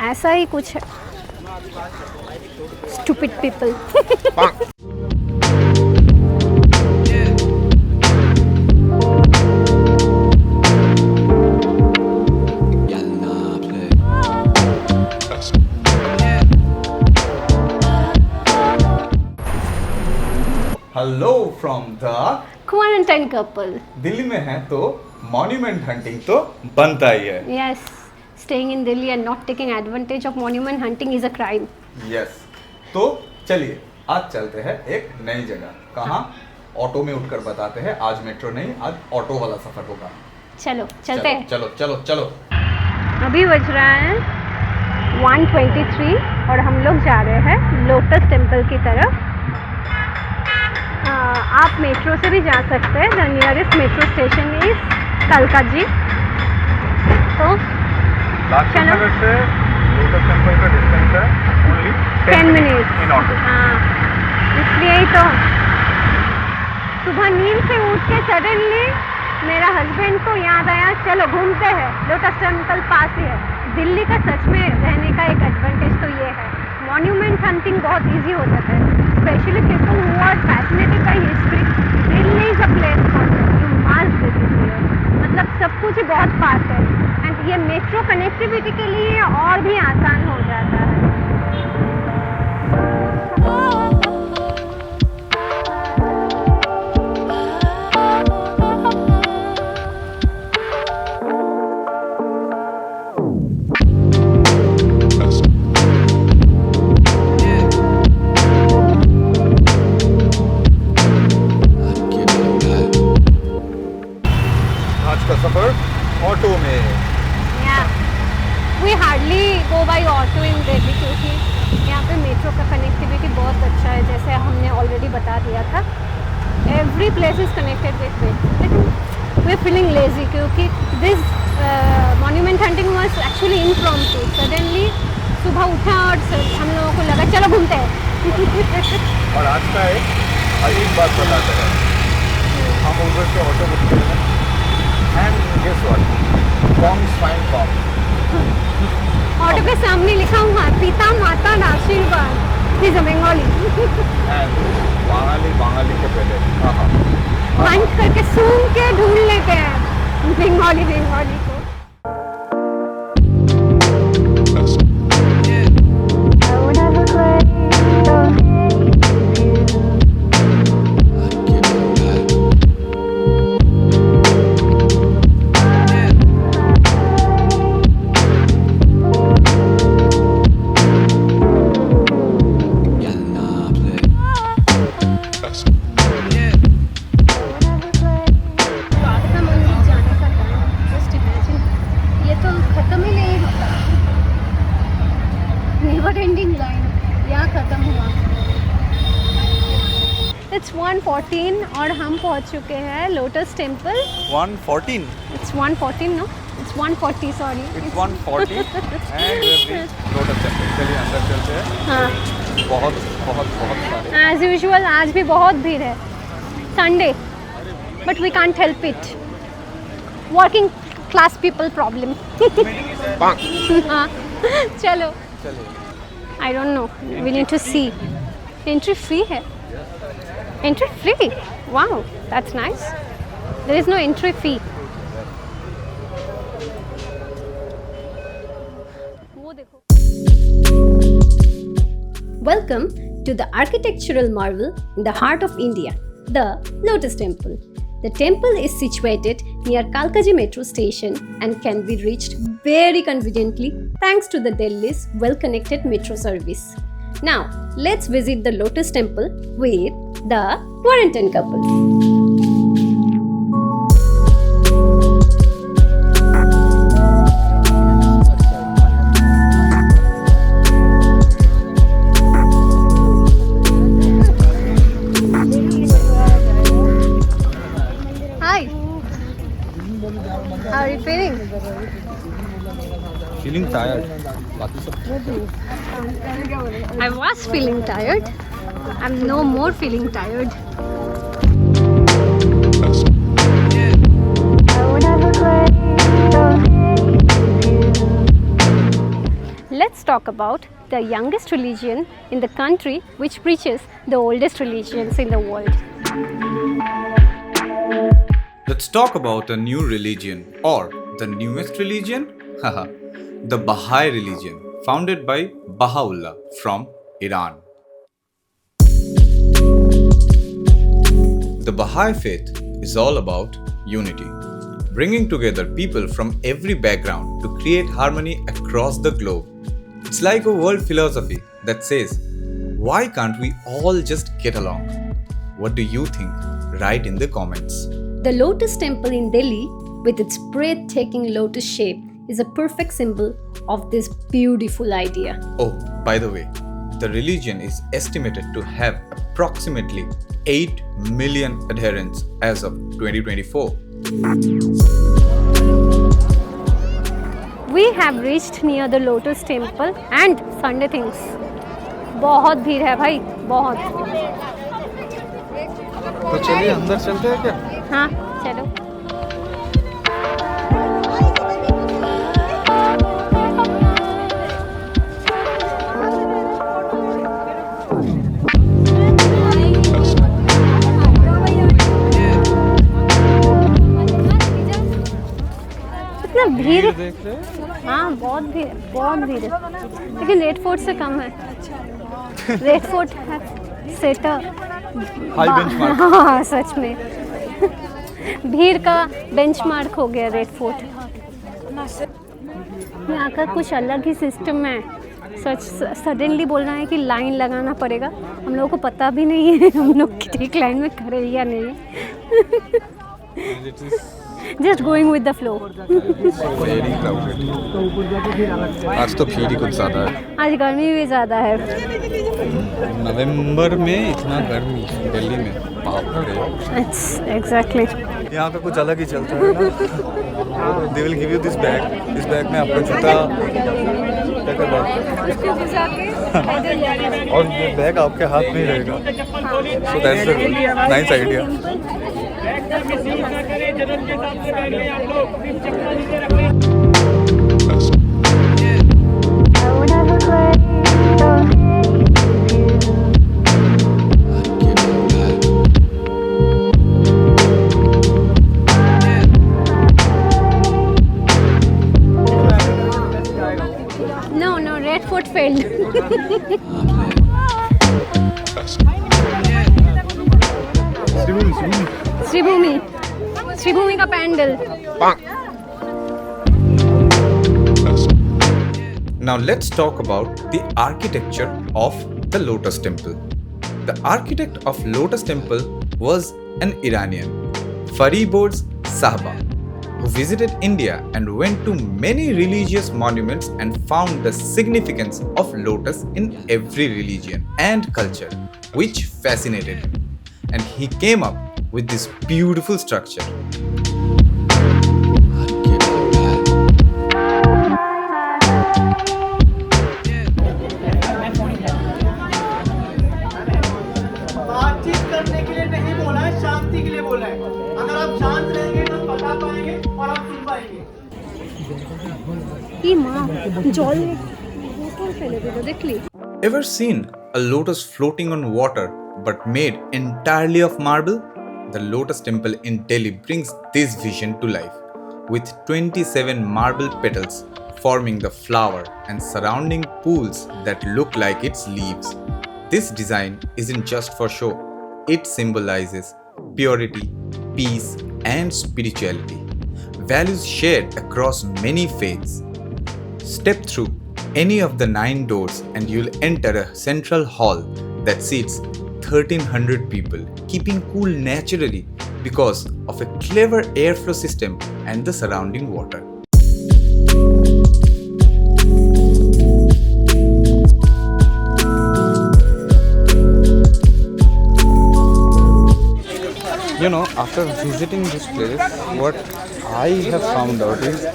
ऐसा ही कुछ है। Stupid people. Hello from the quarantine couple. Delhi में है तो मॉन्यूमेंट हंटिंग तो बनता ही है। Yes, staying in Delhi and not taking advantage of monument hunting is a crime. Yes, तो चलिए आज चलते हैं एक नई जगह। कहाँ? ऑटो में उठकर बताते हैं। आज मेट्रो नहीं, आज ऑटो वाला सफर होगा। चलो चलते हैं। चलो चलो चलो। अभी बज रहा है 1:23 और हम लोग जा रहे हैं लोटस टेम्पल की तरफ। आप मेट्रो से भी जा सकते हैं। The nearest metro station is Kalkaji. तो चलो, से लोटस टेम्पल का डिस्टेंस है ओनली 10 मिनट्स इन ऑटो। हाँ, इसलिए ही तो सुबह नींद से उठ के सडनली मेरा हस्बैंड को याद आया, चलो घूमते हैं, लोटस टेम्पल पास ही है। दिल्ली का सच में रहने का एक एडवांटेज तो ये है, मॉन्यूमेंट हंटिंग बहुत इजी हो जाता है, especially people who are fascinated by history. Delhi is a place for you must visit here. मतलब सब कुछ ही बहुत पास है एंड ये मेट्रो कनेक्टिविटी के लिए और भी आसान हो जाता है। ऑटो में we hardly go by auto in Delhi क्योंकि यहाँ पे मेट्रो का कनेक्टिविटी बहुत अच्छा है, जैसे हमने ऑलरेडी बता दिया था। Every place is connected with metro, लेकिन वी आर फीलिंग लेजी क्योंकि this monument hunting was actually impromptu. Suddenly सुबह उठा और हम लोगों को लगा चलो घूमते हैं। और आज का एक अजीब बात बताते हैं, हम उधर से ऑटो बुक किए हैं and guess what, comes fine come. Auto के सामने लिखा हुआ पिता माता आशीर्वाद। Is a Bengali and Bangali के पहले बंद करके सूंघ के ढूंढ लेते हैं बंगाली को। It's 1:14 और हम पहुंच चुके हैं lotus temple. 114। It's 1:14 no? It's 1:40 sorry. It's 140 and we have reached lotus temple. चलिए अंदर चलते हैं। हाँ, बहुत बहुत बहुत सारे as usual आज भी बहुत भीड़ है, Sunday, but we can't help it. Working class people problem. हाँ, चलो। I don't know. We need to see. Entry free है। Entry free? Wow, that's nice. There is no entry fee. वो देखो। Welcome to the architectural marvel in the heart of India, the Lotus Temple. The temple is situated near Kalkaji metro station and can be reached very conveniently thanks to the Delhi's well-connected metro service. Now, let's visit the Lotus Temple with the quarantine couple. Hi. How are you feeling? Feeling tired. I was feeling tired. I'm no more feeling tired. let's talk about the youngest religion in the country which preaches the oldest religions in the world. Let's talk about a new religion, or the newest religion, the Baha'i religion, founded by Baha'u'llah from Iran. The Bahá'í Faith is all about unity, bringing together people from every background to create harmony across the globe. It's like a world philosophy that says, why can't we all just get along? What do you think? Write in the comments. The Lotus Temple in Delhi, with its breathtaking lotus shape, is a perfect symbol of this beautiful idea. Oh, by the way, the religion is estimated to have approximately 8 million adherents as of 2024. We have reached near the Lotus Temple and Sunday things. बहुत भीड़ है भाई, बहुत. तो चलिए अंदर चलते हैं क्या? हाँ, चलो. इतना भीड़ देख रहे हैं? हाँ, बहुत भीड़ है, बहुत भीड़ है. लेकिन रेड फोर्ट से कम है. रेड फोर्ट है सेट हाई बेंचमार्क. हाँ, सच में भीड़ का बेंचमार्क हो गया रेड फोर्ट. यहाँ का कुछ अलग ही सिस्टम है. सच सडनली बोल रहा है कि लाइन लगाना पड़ेगा. हम लोगों को पता भी नहीं है हम लोग ठीक लाइन में खड़े हैं या नहीं. Just going with the flow. Very crowded. आज तो भीड़ ही कुछ ज़्यादा है. आज गर्मी भी ज़्यादा है. नवंबर में इतना गर्मी दिल्ली में, बाप रे. Exactly. यहाँ पे कुछ अलग ही चलता है ना. They will give you this bag. इस बैग में आपका जूता और ये बैग आपके हाथ में ही रहेगा. So that's the nice idea. No, Red Fort failed. Sribhumi का pandal. Now let's talk about the architecture of the Lotus Temple. The architect of Lotus Temple was an Iranian, Fariborz Sahba, who visited India and went to many religious monuments and found the significance of lotus in every religion and culture, which fascinated him. And he came up with this beautiful structure. बातचीत करने के लिए नहीं बोला है, शांति के लिए बोला है. अगर आप शांत रहेंगे तो बता पाएंगे और आप सुन पाएंगे. ई माँ जल बोतल फेले दिलो देखली. Ever seen a lotus floating on water but made entirely of marble? The Lotus Temple in Delhi brings this vision to life, with 27 marble petals forming the flower and surrounding pools that look like its leaves. This design isn't just for show, it symbolizes purity, peace, and spirituality, values shared across many faiths. Step through any of the 9 doors and you'll enter a central hall that seats 1,300 people, keeping cool naturally because of a clever airflow system and the surrounding water. You know, after visiting this place, what I have found out is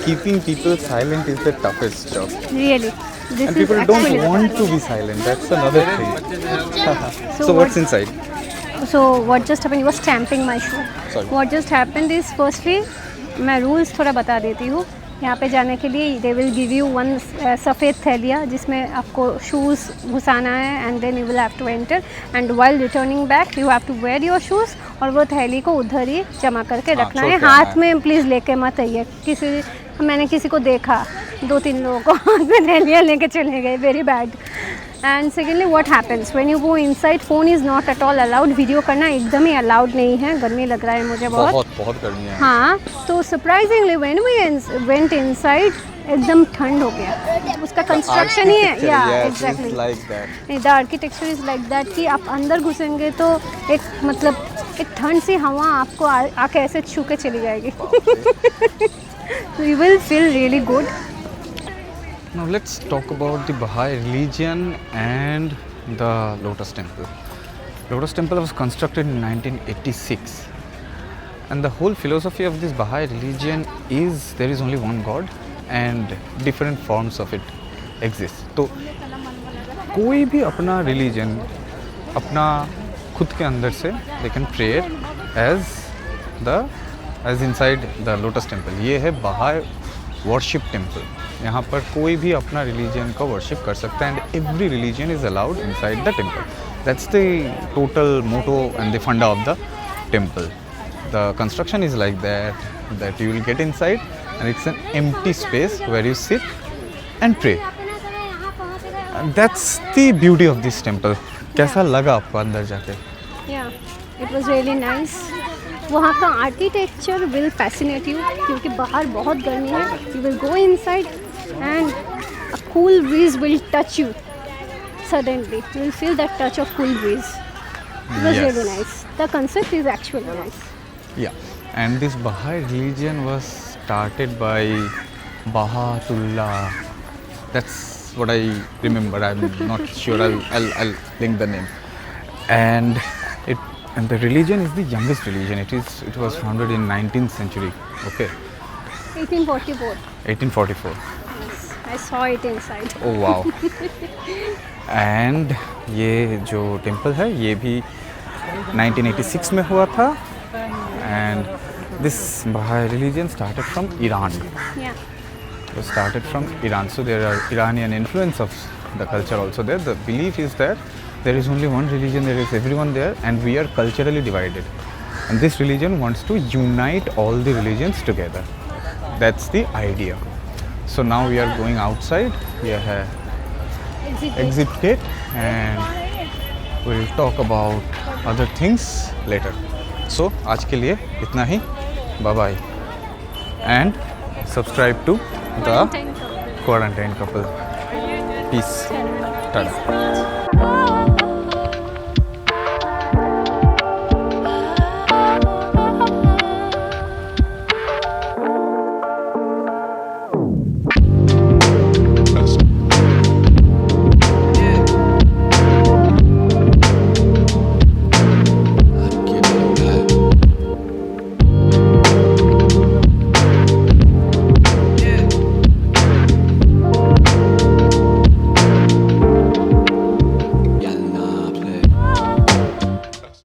keeping people silent is the toughest job. Really. This And is people don't actually want to be silent. That's another thing. So what's inside? So what just happened? You were stamping my shoe. Sorry. What just happened is, firstly, मैं rules थोड़ा बता देती हूँ. यहाँ पे जाने के लिए they will give you one सफ़ेद थैलिया जिसमें आपको शूज़ घुसाना है and then you will have to enter and while returning back you have to wear your shoes और वो थैली को उधर ही जमा करके रखना है, हाथ में प्लीज़ लेके मत आइए। मैंने किसी को देखा 2-3 लोगों को हाथ में थैलियाँ लेके चले गए, very bad. And secondly what happens when you go inside, phone is not at all allowed, video करना एकदम ही अलाउड नहीं है, गर्मी लग रहा है मुझे बहुत गर्मी है। हाँ, तो surprisingly when we went inside एकदम ठंड हो गया। उसका कंस्ट्रक्शन ही है, या exactly the architecture is like that कि आप अंदर घुसेंगे तो एक मतलब एक ठंड सी हवा आपको आके ऐसे छू के चली जाएगी। You will feel really good. Now let's talk about the Baha'i religion and the Lotus Temple. Lotus Temple was constructed in 1986 and the whole philosophy of this Baha'i religion is there is only one God and different forms of it exist. तो कोई भी अपना religion अपना खुद के अंदर से they can pray as inside the Lotus Temple. ये है Bahai worship temple. यहाँ पर कोई भी अपना religion का worship कर सकता है and every religion is allowed inside the temple. That's the total motto and the funda of the temple. The construction is like that you will get inside and it's an empty space where you sit and pray. And that's the beauty of this temple. कैसा लगा आपको अंदर जाके? Yeah, it was really nice. वहाँ का architecture will fascinate you क्योंकि बाहर बहुत गर्मी है। You will go inside and a cool bridge will touch you suddenly, you will feel that touch of cool bridge. It was really nice. The concept is actually nice. Yeah, and this Bahai religion was started by Baha'u'llah. That's what I remember. I'm not sure. I'll link the name. And the religion is the youngest religion. It was founded in 19th century. Okay. 1844. 1844. Yes, I saw it inside. Oh wow. And ये जो temple है ये भी 1986 में हुआ था and this Bahai religion started from Iran. Yeah. It started from Iran, so there are Iranian influence of the culture also there. The belief is that there is only one religion, there is everyone there and we are culturally divided. And this religion wants to unite all the religions together. That's the idea. So now we are going outside. We have exit gate and we'll talk about other things later. So आज के लिए इतना ही. Bye bye. And subscribe to the Quarantine Couple. Peace. Tada.